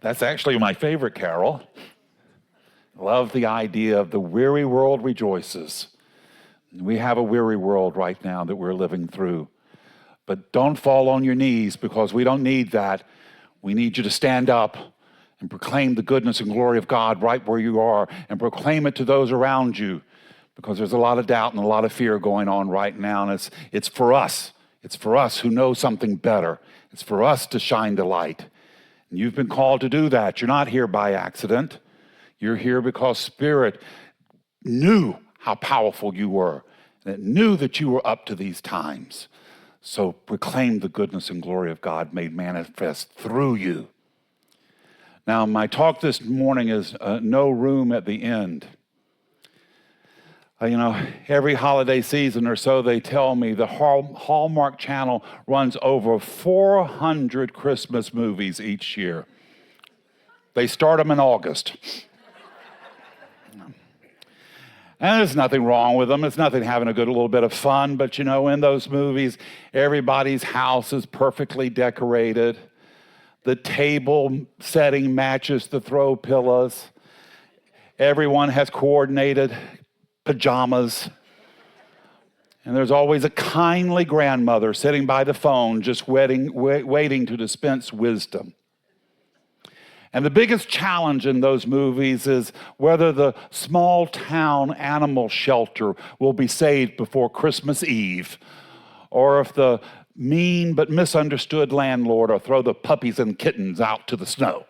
That's actually my favorite carol. Love the idea of the weary world rejoices. We have a weary world right now that we're living through. But don't fall on your knees, because we don't need that. We need you to stand up and proclaim the goodness and glory of God right where you are, and proclaim it to those around you, because there's a lot of doubt and a lot of fear going on right now, and it's for us. It's for us who know something better. It's for us to shine the light. And you've been called to do that. You're not here by accident. You're here because Spirit knew how powerful you were, and it knew that you were up to these times. So proclaim the goodness and glory of God made manifest through you. Now, my talk this morning is no room at the end. Every holiday season or so, they tell me the Hallmark Channel runs over 400 Christmas movies each year. They start them in August. And there's nothing wrong with them. There's nothing having a little bit of fun. But, in those movies, everybody's house is perfectly decorated. The table setting matches the throw pillows. Everyone has coordinated pajamas. And there's always a kindly grandmother sitting by the phone just waiting to dispense wisdom. And the biggest challenge in those movies is whether the small town animal shelter will be saved before Christmas Eve, or if the mean but misunderstood landlord will throw the puppies and kittens out to the snow.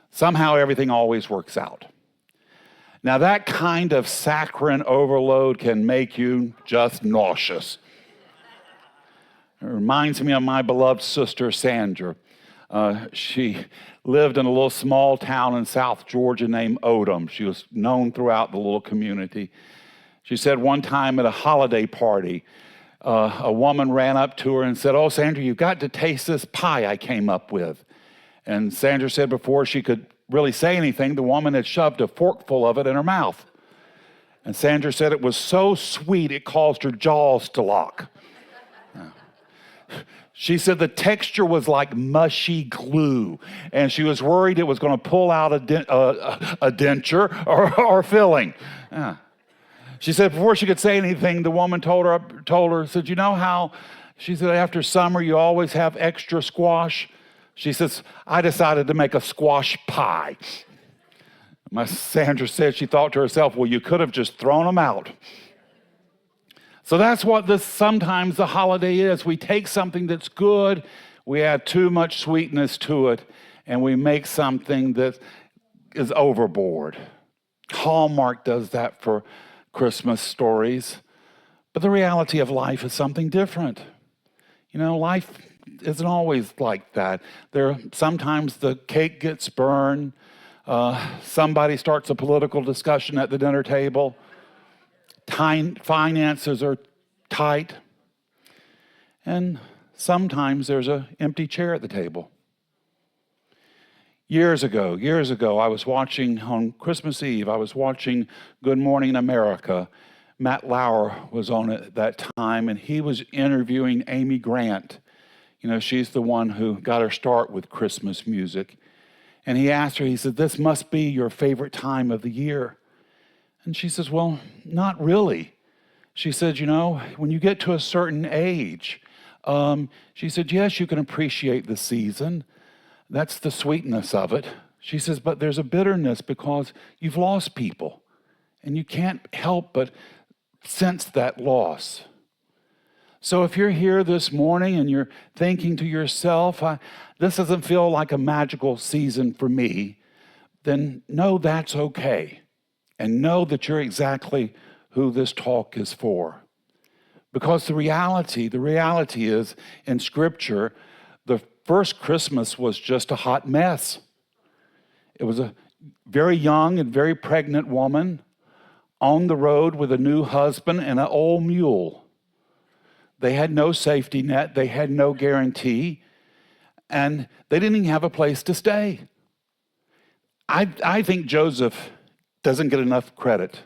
Somehow everything always works out. Now, that kind of saccharine overload can make you just nauseous. It reminds me of my beloved sister, Sandra. She lived in a little small town in South Georgia named Odom. She was known throughout the little community. She said one time at a holiday party, a woman ran up to her and said, "Oh, Sandra, you've got to taste this pie I came up with." And Sandra said before she could really say anything, the woman had shoved a forkful of it in her mouth. And Sandra said it was so sweet it caused her jaws to lock. She said the texture was like mushy glue, and she was worried it was going to pull out a denture or filling. Yeah. She said before she could say anything, the woman told her, said, "You know how," she said, "after summer you always have extra squash?" She says, "I decided to make a squash pie." My Sandra said she thought to herself, well, you could have just thrown them out. So that's what sometimes the holiday is. We take something that's good, we add too much sweetness to it, and we make something that is overboard. Hallmark does that for Christmas stories. But the reality of life is something different. Life isn't always like that. Sometimes the cake gets burned. Somebody starts a political discussion at the dinner table. Finances are tight. And sometimes there's an empty chair at the table. Years ago, I was watching, on Christmas Eve, I was watching Good Morning America. Matt Lauer was on it at that time, and he was interviewing Amy Grant. She's the one who got her start with Christmas music. And he asked her, he said, "This must be your favorite time of the year." And she says, "Well, not really." She said, when you get to a certain age, she said, "Yes, you can appreciate the season. That's the sweetness of it." She says, "But there's a bitterness because you've lost people, and you can't help but sense that loss." So if you're here this morning and you're thinking to yourself, this doesn't feel like a magical season for me, then know that's okay. And know that you're exactly who this talk is for. Because the reality is, in Scripture, the first Christmas was just a hot mess. It was a very young and very pregnant woman on the road with a new husband and an old mule. They had no safety net. They had no guarantee. And they didn't even have a place to stay. I think Joseph doesn't get enough credit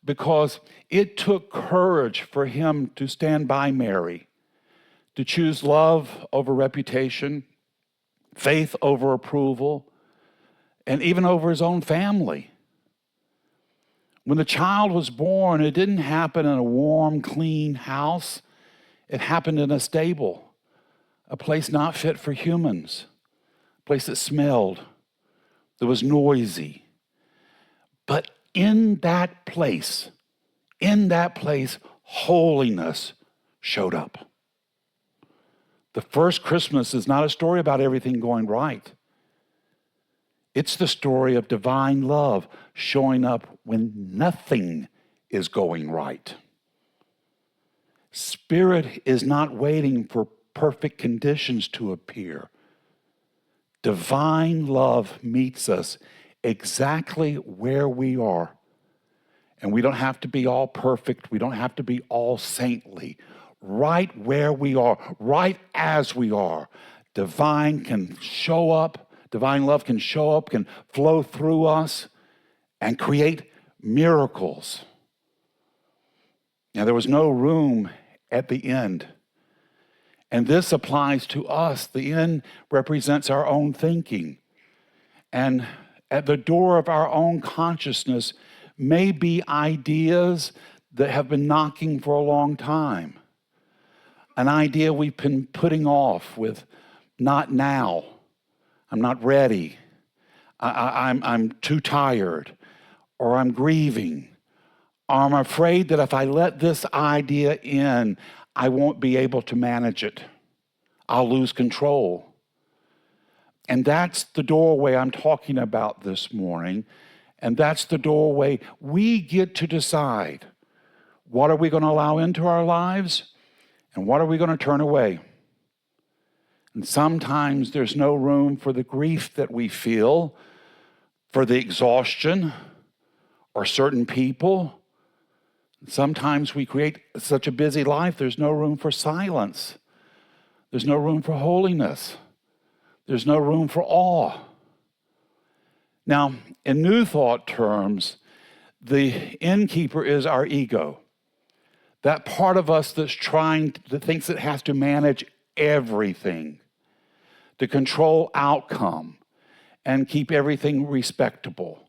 because it took courage for him to stand by Mary, to choose love over reputation, faith over approval, and even over his own family. When the child was born, it didn't happen in a warm, clean house. It happened in a stable, a place not fit for humans, a place that smelled, that was noisy. But in that place, holiness showed up. The first Christmas is not a story about everything going right. It's the story of divine love showing up when nothing is going right. Spirit is not waiting for perfect conditions to appear. Divine love meets us exactly where we are. And we don't have to be all perfect. We don't have to be all saintly. Right where we are, right as we are, divine love can show up, can flow through us and create miracles. Now, there was no room at the end. And this applies to us. The end represents our own thinking. And at the door of our own consciousness may be ideas that have been knocking for a long time. An idea we've been putting off with not now. I'm not ready. I'm too tired. Or I'm grieving. Or I'm afraid that if I let this idea in, I won't be able to manage it. I'll lose control. And that's the doorway I'm talking about this morning. And that's the doorway we get to decide. What are we going to allow into our lives? And what are we going to turn away? And sometimes there's no room for the grief that we feel, for the exhaustion, or certain people. Sometimes we create such a busy life, there's no room for silence. There's no room for holiness. There's no room for awe. Now, in New Thought terms, the innkeeper is our ego. That part of us that thinks it has to manage everything, to control outcome, and keep everything respectable.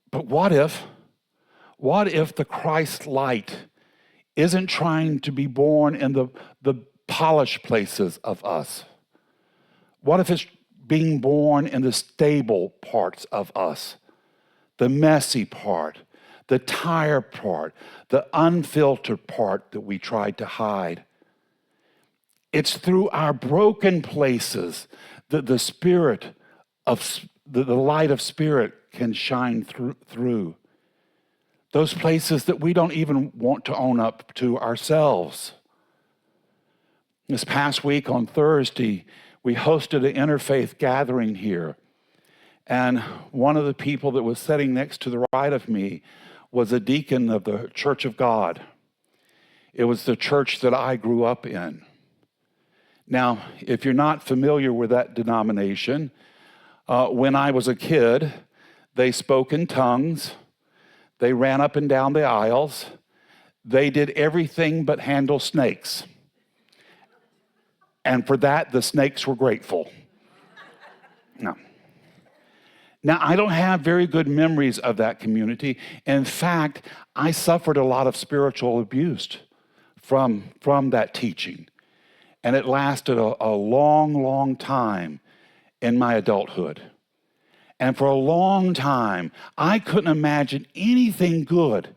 But what if the Christ light isn't trying to be born in the polished places of us? What if it's being born in the stable parts of us? The messy part, the tired part, the unfiltered part that we tried to hide. It's through our broken places that the light of Spirit can shine through. Those places that we don't even want to own up to ourselves. This past week on Thursday, we hosted an interfaith gathering here. And one of the people that was sitting next to the right of me was a deacon of the Church of God. It was the church that I grew up in. Now, if you're not familiar with that denomination, when I was a kid, they spoke in tongues. They ran up and down the aisles. They did everything but handle snakes. And for that, the snakes were grateful. Now, I don't have very good memories of that community. In fact, I suffered a lot of spiritual abuse from that teaching. And it lasted a long, long time in my adulthood. And for a long time, I couldn't imagine anything good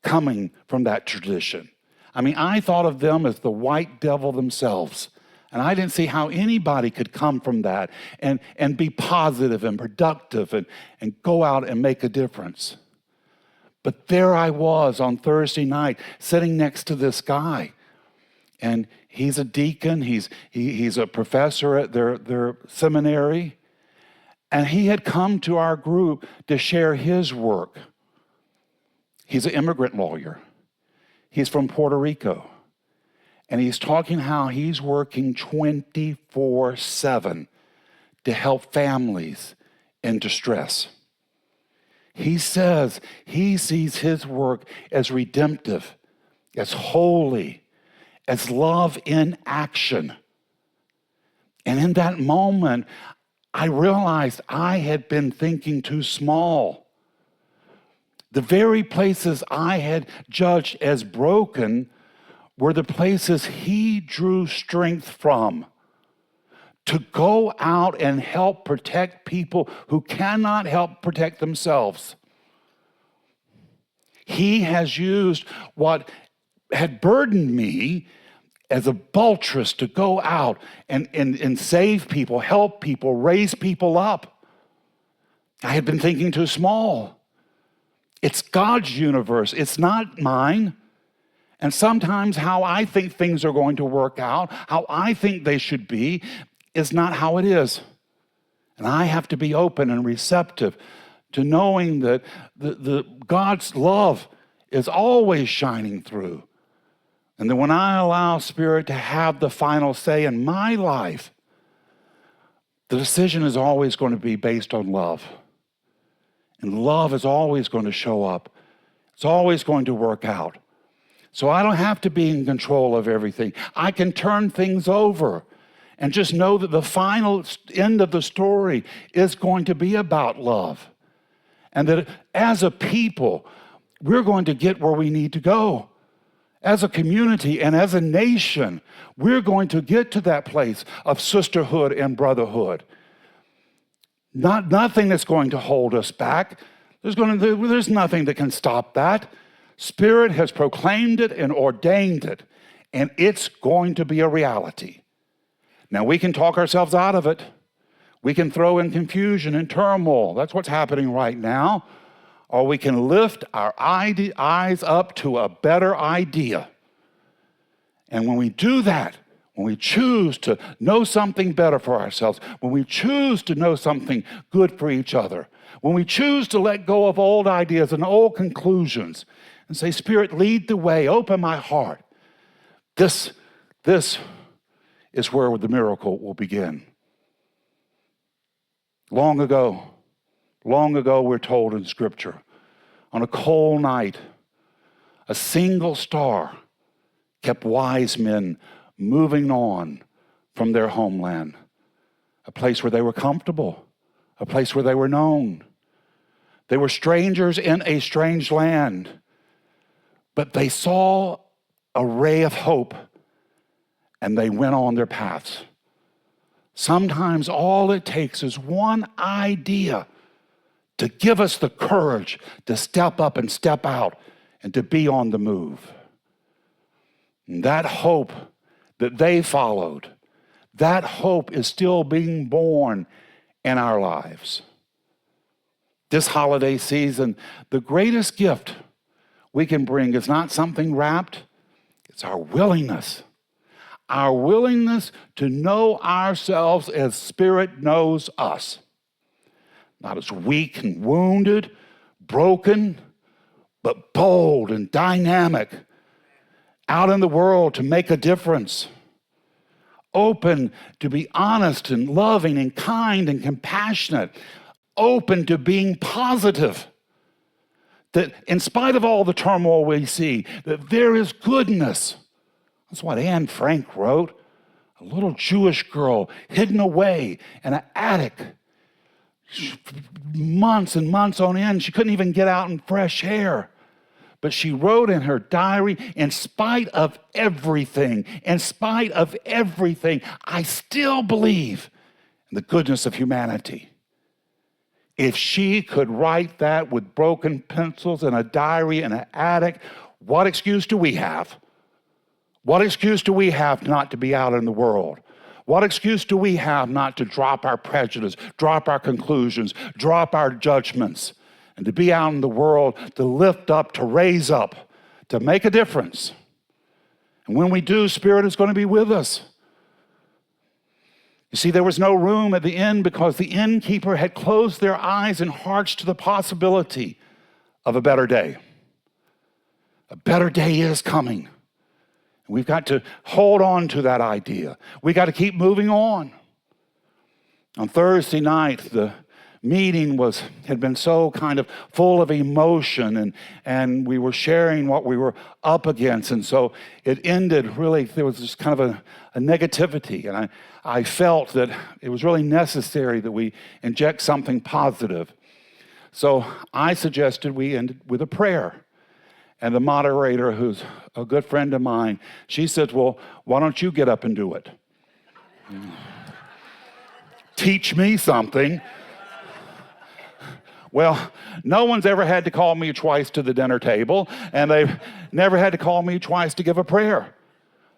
coming from that tradition. I mean, I thought of them as the white devil themselves. And I didn't see how anybody could come from that and be positive and productive and go out and make a difference. But there I was on Thursday night sitting next to this guy. And he's a deacon, he's a professor at their seminary. And he had come to our group to share his work. He's an immigrant lawyer. He's from Puerto Rico. And he's talking how he's working 24/7 to help families in distress. He says he sees his work as redemptive, as holy, as love in action. And in that moment, I realized I had been thinking too small. The very places I had judged as broken were the places he drew strength from to go out and help protect people who cannot help protect themselves. He has used what had burdened me as a buttress to go out and save people, help people, raise people up. I had been thinking too small. It's God's universe. It's not mine. And sometimes how I think things are going to work out, how I think they should be, is not how it is. And I have to be open and receptive to knowing that the God's love is always shining through. And that when I allow Spirit to have the final say in my life, the decision is always going to be based on love. And love is always going to show up. It's always going to work out. So I don't have to be in control of everything. I can turn things over and just know that the final end of the story is going to be about love. And that as a people, we're going to get where we need to go. As a community and as a nation, we're going to get to that place of sisterhood and brotherhood. Nothing is going to hold us back. There's nothing that can stop that. Spirit has proclaimed it and ordained it, and it's going to be a reality. Now, we can talk ourselves out of it. We can throw in confusion and turmoil. That's what's happening right now. Or we can lift our eyes up to a better idea. And when we do that, when we choose to know something better for ourselves, when we choose to know something good for each other, when we choose to let go of old ideas and old conclusions and say, Spirit, lead the way, open my heart, this is where the miracle will begin. Long ago, we're told in Scripture, on a cold night, a single star kept wise men moving on from their homeland, a place where they were comfortable, a place where they were known. They were strangers in a strange land, but they saw a ray of hope and they went on their paths. Sometimes all it takes is one idea to give us the courage to step up and step out and to be on the move. And that hope that they followed, that hope is still being born in our lives. This holiday season, the greatest gift we can bring is not something wrapped, it's our willingness. Our willingness to know ourselves as Spirit knows us. Not as weak and wounded, broken, but bold and dynamic, out in the world to make a difference. Open to be honest and loving and kind and compassionate. Open to being positive. That in spite of all the turmoil we see, that there is goodness. That's what Anne Frank wrote. A little Jewish girl hidden away in an attic. Months and months on end, she couldn't even get out in fresh air. But she wrote in her diary, in spite of everything, I still believe in the goodness of humanity. If she could write that with broken pencils in a diary in an attic, what excuse do we have? What excuse do we have not to be out in the world? What excuse do we have not to drop our prejudice, drop our conclusions, drop our judgments, and to be out in the world, to lift up, to raise up, to make a difference? And when we do, Spirit is going to be with us. You see, there was no room at the inn because the innkeeper had closed their eyes and hearts to the possibility of a better day. A better day is coming. We've got to hold on to that idea. We've got to keep moving on. On Thursday night, the meeting had been so kind of full of emotion, and we were sharing what we were up against. And so it ended really, there was just kind of a negativity. And I felt that it was really necessary that we inject something positive. So I suggested we end with a prayer. And the moderator, who's a good friend of mine, she said, well, why don't you get up and do it? Teach me something. Well, no one's ever had to call me twice to the dinner table, and they've never had to call me twice to give a prayer.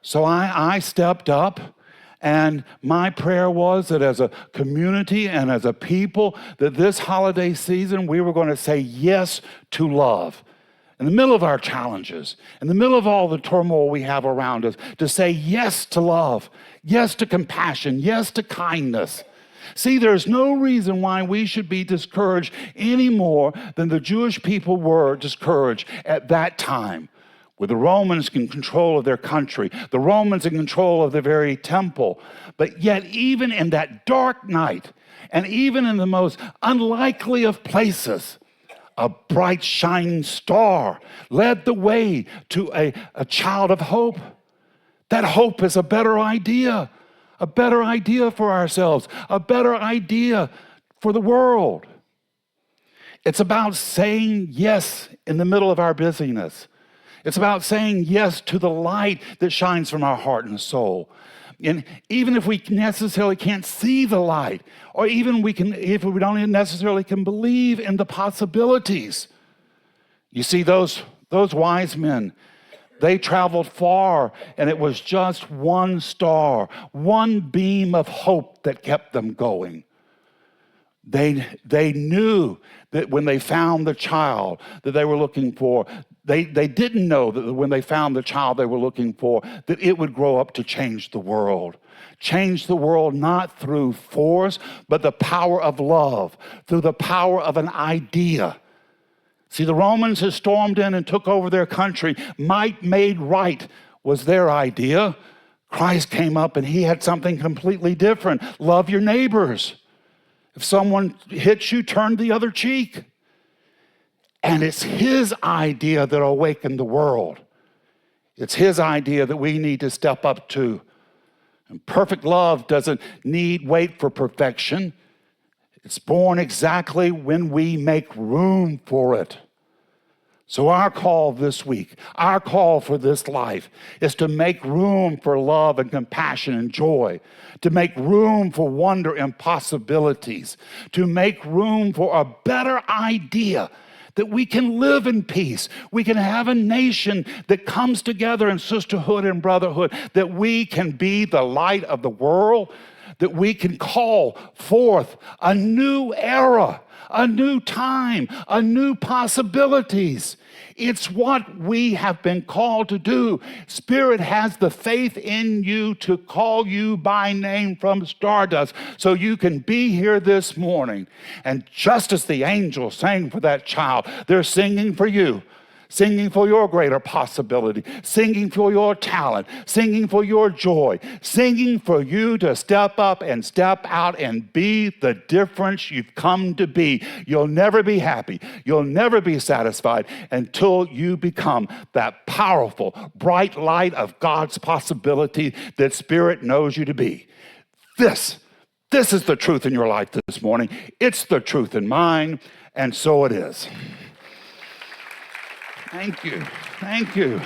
So I stepped up, and my prayer was that as a community and as a people, that this holiday season we were going to say yes to love. In the middle of our challenges, in the middle of all the turmoil we have around us, to say yes to love, yes to compassion, yes to kindness. See, there's no reason why we should be discouraged any more than the Jewish people were discouraged at that time, with the Romans in control of their country, the Romans in control of the very temple. But yet, even in that dark night, and even in the most unlikely of places, a bright shining star led the way to a child of hope. That hope is a better idea for ourselves, a better idea for the world. It's about saying yes in the middle of our busyness. It's about saying yes to the light that shines from our heart and soul. And even if we necessarily can't see the light, or even if we don't necessarily can believe in the possibilities. You see, those wise men, they traveled far, and it was just one star, one beam of hope that kept them going. They knew that when they found the child that they were looking for, they didn't know that when they found the child they were looking for, that it would grow up to change the world. Change the world not through force, but the power of love, through the power of an idea. See, the Romans had stormed in and took over their country. Might made right was their idea. Christ came up and he had something completely different. Love your neighbors. If someone hits you, turn the other cheek. And it's his idea that awakened the world. It's his idea that we need to step up to. And perfect love doesn't wait for perfection. It's born exactly when we make room for it. So our call this week, our call for this life, is to make room for love and compassion and joy, to make room for wonder and possibilities, to make room for a better idea that we can live in peace. We can have a nation that comes together in sisterhood and brotherhood, that we can be the light of the world, that we can call forth a new era, a new time, a new possibilities. It's what we have been called to do. Spirit has the faith in you to call you by name from stardust so you can be here this morning. And just as the angels sang for that child, they're singing for you. Singing for your greater possibility, singing for your talent, singing for your joy, singing for you to step up and step out and be the difference you've come to be. You'll never be happy. You'll never be satisfied until you become that powerful, bright light of God's possibility that Spirit knows you to be. This is the truth in your life this morning. It's the truth in mine, and so it is. Thank you. Thank you.